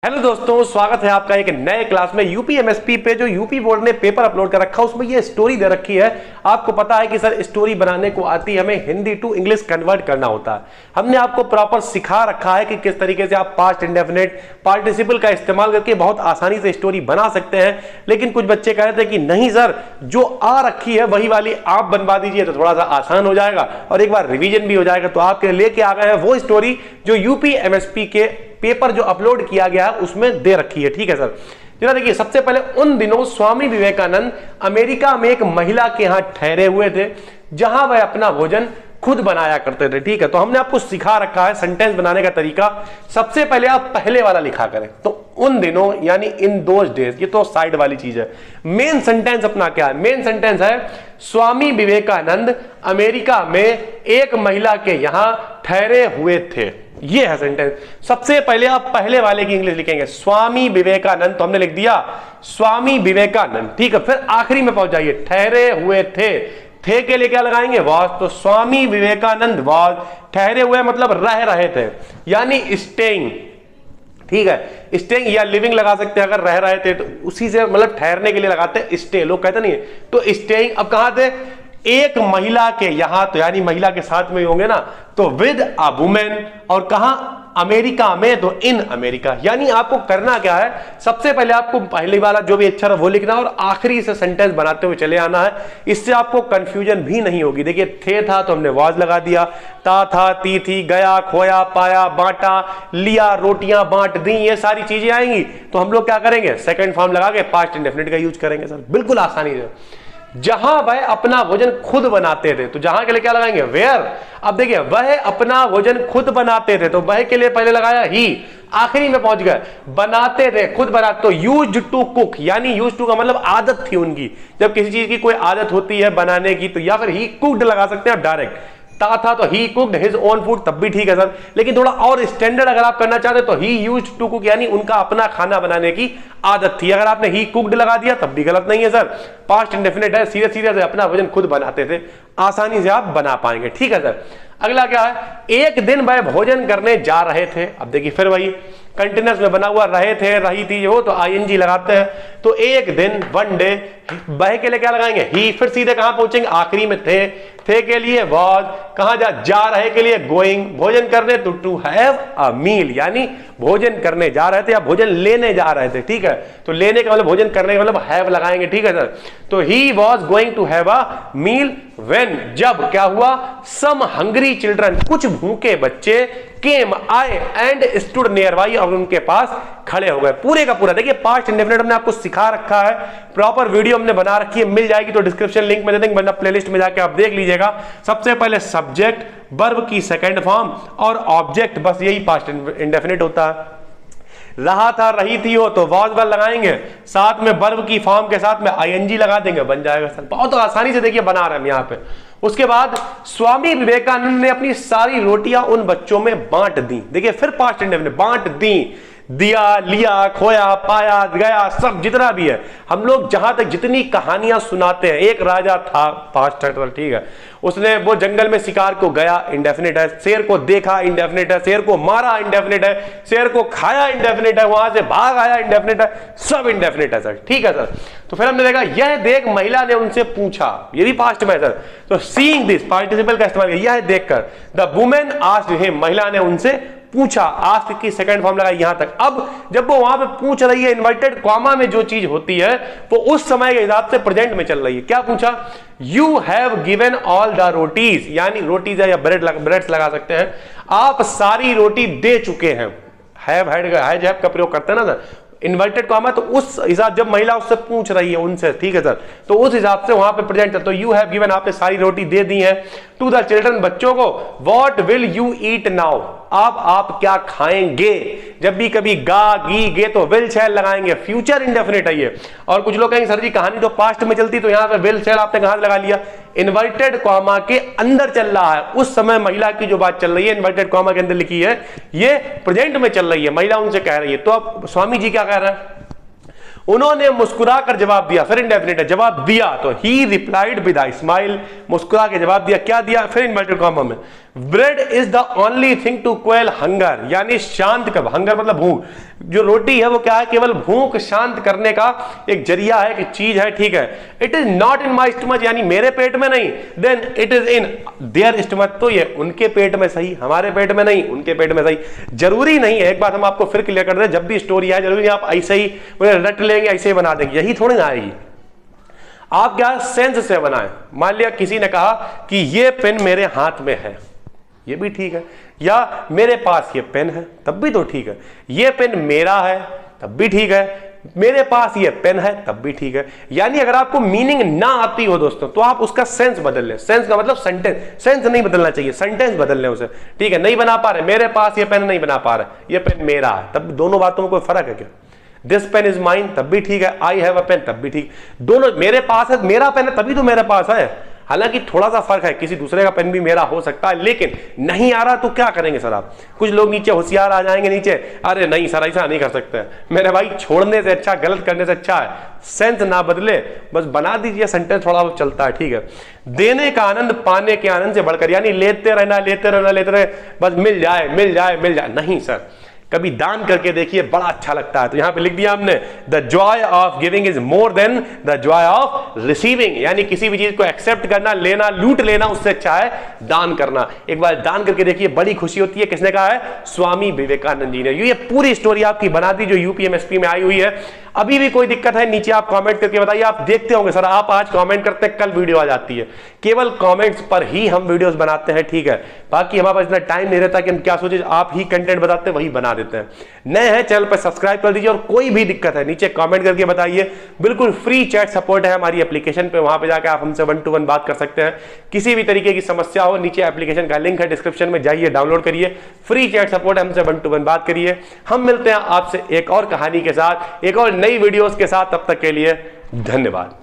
Hello दोस्तों, स्वागत है आपका एक नए क्लास में। यूपी एमएसपी पे जो यूपी बोर्ड ने पेपर अपलोड कर रखा है उसमें ये स्टोरी दे रखी है। आपको पता है कि सर स्टोरी बनाने को आती है, हमें हिंदी टू इंग्लिश कन्वर्ट करना होता है। हमने आपको प्रॉपर सिखा रखा है कि किस तरीके से आप पास्ट इंडेफिनिट पार्टिसिपल का इस्तेमाल करके बहुत आसानी से स्टोरी बना सकते हैं। लेकिन कुछ बच्चे कह रहे थे कि नहीं सर, जो आ रखी है वही वाली आप बनवा दीजिए तो थोड़ा सा आसान हो जाएगा और एक बार रिवीजन भी हो जाएगा। तो आपके लेके आ गए हैं वो स्टोरी जो यूपी एमएसपी के पेपर जो अपलोड किया गया है उसमें दे रखी है। ठीक है सर, जरा देखिए। सबसे पहले उन दिनों स्वामी विवेकानंद अमेरिका में एक महिला के यहां ठहरे हुए थे जहां वह अपना भोजन खुद बनाया करते थे। ठीक है, तो हमने आपको सिखा रखा है सेंटेंस बनाने का तरीका। सबसे पहले आप पहले वाला लिखा करें, तो उन दिनों यानी इन दोज डेज, ये तो साइड वाली चीज है। मेन सेंटेंस अपना क्या है? मेन सेंटेंस है स्वामी विवेकानंद अमेरिका में एक महिला के यहां ठहरे हुए थे। ये है सेंटेंस। सबसे पहले आप पहले वाले की इंग्लिश लिखेंगे स्वामी विवेकानंद, तो हमने लिख दिया स्वामी विवेकानंद। ठीक है, फिर आखिरी में पहुंच जाइए ठहरे हुए थे के लिए क्या लगाएंगे? वाज। तो स्वामी विवेकानंद वाज ठहरे हुए मतलब रह रहे थे, यानी स्टेइंग। ठीक है, स्टेइंग या लिविंग लगा सकते हैं अगर रह रहे थे तो उसी से मतलब ठहरने के लिए लगाते हैं स्टे, लोग कहते नहीं है। तो स्टेइंग अब कहां थे? एक महिला के यहां, तो यानी महिला के साथ में होंगे ना, तो विद अ वुमेन। और कहां? अमेरिका में, तो इन अमेरिका। यानी आपको करना क्या है? सबसे पहले आपको पहले वाला जो भी अक्षर है वो लिखना है और आखिरी से सेंटेंस बनाते हुए चले आना है। इससे आपको कंफ्यूजन भी नहीं होगी। देखिए, थे था तो हमने वाज लगा दिया, ता था, ती थी, गया, खोया, पाया, बांटा, लिया, रोटियां बांट दी, ये सारी चीजें आएंगी। तो हम लोग क्या करेंगे? सेकंड फॉर्म लगा के पास्ट इंडेफिनिट का यूज करेंगे सर, बिल्कुल आसानी से। जहां वह अपना भोजन खुद बनाते थे, तो जहां के लिए क्या लगाएंगे? वेयर। अब देखिए, वह अपना भोजन खुद बनाते थे, तो वह के लिए पहले लगाया ही, आखिरी में पहुंच गए बनाते थे, खुद बनाते। तो यूज्ड टू कुक, यानी यूज्ड टू का मतलब आदत थी उनकी। जब किसी चीज की कोई आदत होती है बनाने की, तो या फिर ही कुक्ड लगा सकते हैं डायरेक्ट। था तो ही कुक्ड हिज ओन फूड, तब भी ठीक है सर। लेकिन थोड़ा और स्टैंडर्ड अगर आप करना चाहते तो ही यूज्ड टू कुक, यानी उनका अपना खाना बनाने की आदत थी। अगर आपने ही कुक्ड लगा दिया तब भी गलत नहीं है सर, पास्ट इंडेफिनिट है, सीधे सीधे से अपना भोजन खुद बनाते थे, आसानी से आप बना पाएंगे। ठीक है सर। अगला क्या है? एक दिन वह भोजन करने जा रहे थे। अब देखिए फिर वही कंटिन्यूअस में बना हुआ, रहे थे, रही थी, हो तो आईएनजी लगाते हैं। तो एक दिन, वन डे, वह के लिए क्या लगाएंगे? ही। फिर सीधे कहां पहुंचेंगे? आखिरी में थे के लिए वाज, कहां जा रहे के लिए गोइंग, भोजन करने तो टू हैव अ मील, यानी भोजन करने जा रहे थे या भोजन लेने जा रहे थे। ठीक है, तो लेने का मतलब भोजन करने का मतलब हैव लगाएंगे। ठीक है सर। तो he was going to have a meal when, जब क्या हुआ? सम हंग्री चिल्ड्रन, कुछ भूखे बच्चे, केम आए एंड स्टूड नियर बाई, और उनके पास खड़े हो गए। पूरे का पूरा देखिए पास्ट इंडेफिनिट हमने आपको सिखा रखा है, प्रॉपर वीडियो हमने बना रखी है, मिल जाएगी तो डिस्क्रिप्शन लिंक में दे देंगे, वरना प्लेलिस्ट में जाके आप देख लीजिएगा। सबसे पहले सब्जेक्ट, वर्ब की सेकंड फॉर्म और ऑब्जेक्ट, बस यही पास्ट इंडेफिनिट होता है। रहा था, रही थी हो तो वाज वर्ब लगाएंगे, साथ में वर्ब की फॉर्म के साथ में आईएनजी लगा देंगे, बन जाएगा सर। बहुत आसानी से देखिए बना रहे हैं हम यहाँ पे। उसके बाद स्वामी विवेकानंद ने अपनी सारी रोटियां उन बच्चों में बांट दी। देखिए फिर पास्ट इंडेफिनिट, बांट दी, दिया, लिया, खोया, पाया, गया, सब जितना भी है। हम लोग जहां तक जितनी कहानियां सुनाते हैं, एक राजा था, पास्ट टेंस, ठीक है, उसने वो जंगल में शिकार को गया, इंडेफिनिट है। शेर को देखा, इंडेफिनिट है। शेर को मारा, इंडेफिनिट है। शेर को खाया, इंडेफिनिट है। वहां से भाग आया, इंडेफिनिट है। सब इंडेफिनिट है सर। ठीक है सर। तो फिर हमने देखा, यह देख महिला ने उनसे पूछा, ये भी पास्ट में है सर। तो सीइंग दिस, पार्टिसिपल का इस्तेमाल किया, यह देखकर, द वुमेन आस्क्ड हिम, महिला ने उनसे पूछा, आस्क की सेकंड फॉर्म लगाई यहां तक। अब जब वो वहां पे पूछ रही है, इन्वर्टेड कॉमा में जो चीज होती है वो उस समय के हिसाब से प्रेजेंट में चल रही है। क्या पूछा? You have given all the rotis, यानी रोटीज या ब्रेड्स लगा सकते हैं, आप सारी रोटी दे चुके हैं। हैव का प्रयोग करते हैं ना सर, इन्वर्टेड कॉमा, तो उस हिसाब, जब महिला उससे पूछ रही है उनसे, ठीक है सर, तो उस हिसाब से वहां पे प्रेजेंट है। तो यू हैव गिवन, आपने सारी रोटी दे दी है, टू द चिल्ड्रन, बच्चों को। What will you eat now, अब आप क्या खाएंगे? जब भी कभी गा, गी, गे तो विल शैल लगाएंगे, फ्यूचर इंडेफिनिट है ये। और कुछ लोग कहेंगे सर जी कहानी तो पास्ट में चलती, तो यहां पे विल शैल आपने कहां लगा लिया? इन्वर्टेड कॉमा के अंदर चल रहा है। उस समय महिला की जो बात चल रही है, इन्वर्टेड कॉमा के अंदर लिखी है, ये प्रेजेंट में चल रही है, महिला उनसे कह रही है। तो अब स्वामी जी क्या कह रहे हैं? उन्होंने मुस्कुराकर जवाब दिया, फिर इंडेफिनिट है, जवाब दिया, तो he replied with a smile, मुस्कुरा के जवाब दिया। क्या दिया? फिर इन्वर्टेड कॉमा में, bread is the only thing to quell hunger, यानी शांत कब, हंगर मतलब भूख, जो रोटी है वो क्या है, केवल भूख शांत करने का एक जरिया है, एक चीज है, ठीक है। It is not in my stomach, यानी मेरे पेट में नहीं, then it is in their stomach, तो ये उनके पेट में सही, हमारे पेट में नहीं, उनके पेट में सही। जरूरी नहीं है, एक बात हम आपको फिर क्लियर कर दें, जब भी स्टोरी है जरूरी नहीं आप ऐसे ही रट लेंगे, ऐसे ही बना देंगे, यही थोड़ी ना आएगी। आप क्या सेंस से बनाएं। मान लिया किसी ने कहा कि ये पेन मेरे हाथ में है, ये भी ठीक है, या मेरे पास ये पेन है, तब भी तो ठीक है। ये पेन मेरा है, तब भी ठीक है। मेरे पास ये पेन है, तब भी ठीक है। यानी अगर आपको मीनिंग ना आती हो दोस्तों, तो आप उसका सेंस बदल लें। सेंस का मतलब सेंटेंस, सेंस नहीं बदलना चाहिए, सेंटेंस बदल लें उसे, ठीक है। नहीं बना पा रहे, मेरे पास ये पेन नहीं बना पा रहे, ये पेन मेरा है, तब दोनों बातों में कोई फर्क है क्या? दिस पेन इज माइन, तब भी ठीक है। आई हैव अ पेन, तब भी ठीक। दोनों मेरे पास है, मेरा पेन है, तभी तो मेरे पास है। हालांकि थोड़ा सा फर्क है, किसी दूसरे का पेन भी मेरा हो सकता है, लेकिन नहीं आ रहा तो क्या करेंगे सर आप? कुछ लोग नीचे होशियार आ जाएंगे नीचे, अरे नहीं सर ऐसा नहीं कर सकते। मेरे भाई छोड़ने से अच्छा, गलत करने से अच्छा है सेंस ना बदले, बस बना दीजिए सेंटेंस, थोड़ा बहुत चलता है, ठीक है। देने का आनंद पाने के आनंद से बढ़कर, यानी लेते रहना लेते रहना लेते रहे, बस मिल जाए मिल जाए मिल जाए, नहीं सर। कभी दान करके देखिए, बड़ा अच्छा लगता है। तो यहां पे लिख दिया हमने, the Joy of giving is more than the Joy of receiving, यानी किसी भी चीज को एक्सेप्ट करना, लेना, लूट लेना, उससे अच्छा है दान करना। एक बार दान करके देखिए, बड़ी खुशी होती है। किसने कहा है? स्वामी विवेकानंद जी ने। ये पूरी स्टोरी आपकी बना दी जो यूपीएमएसपी में आई हुई है। अभी भी कोई दिक्कत है नीचे आप कमेंट करके बताइए। आप देखते होंगे सर, आप आज कमेंट करते हैं, कल वीडियो आ जाती है। केवल कमेंट्स पर ही हम वीडियोस बनाते हैं, ठीक है। बाकी हमारे पास इतना टाइम नहीं रहता कि हम क्या सोचे, आप ही कंटेंट बताते हैं वही बना देते हैं। नए हैं चैनल पर सब्सक्राइब कर दीजिए, और कोई भी दिक्कत है नीचे कमेंट करके बताइए। बिल्कुल फ्री चैट सपोर्ट है हमारी एप्लीकेशन पे, वहां पे जाकर आप हमसे 1 to 1 बात कर सकते हैं। किसी भी तरीके की समस्या हो, नीचे एप्लीकेशन का लिंक है डिस्क्रिप्शन में, जाइए डाउनलोड करिए। फ्री चैट सपोर्ट है, हमसे 1 to 1 बात करिए। हम मिलते हैं आपसे एक और कहानी के साथ, एक और नई वीडियोस के साथ। तब तक के लिए धन्यवाद।